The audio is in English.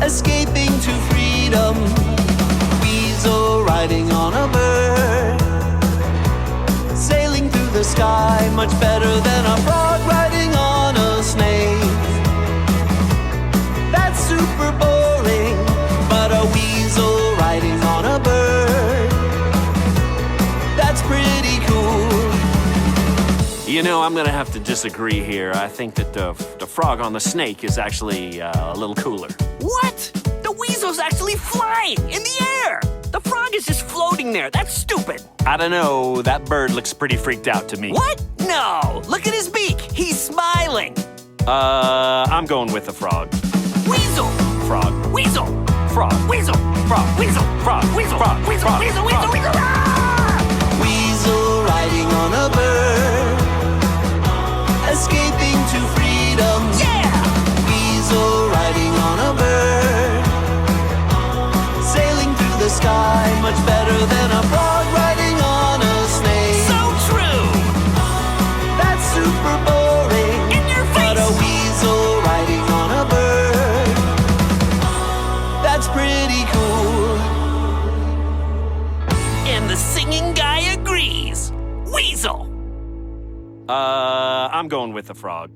escaping to freedom. Weasel riding on a bird, sailing through the sky, much better than a frog riding on a snake. That's super boring, but a weasel riding on a bird, that's pretty cool. You know, I'm gonna have to disagree here. I think that the frog on the snake is actually a little cooler. What? The weasel's actually flying in the air. The frog is just floating there. That's stupid. I don't know, that bird looks pretty freaked out to me. What? No, look at his beak. He's smiling. I'm going with the frog. Weasel. Frog. Weasel. Frog. Weasel. Frog. Weasel. Frog. Weasel. Frog. Weasel. Frog. Weasel. Frog. Weasel. Weasel. Ah! Weasel riding on a bird, escaping to freedom. Yeah! Weasel riding on a bird, sailing through the sky, much better than a frog riding on a snake. So true. That's super boring, In your but a face. weasel riding on a bird, that's pretty cool. And the singing guy agrees. Weasel. I'm going with the frog.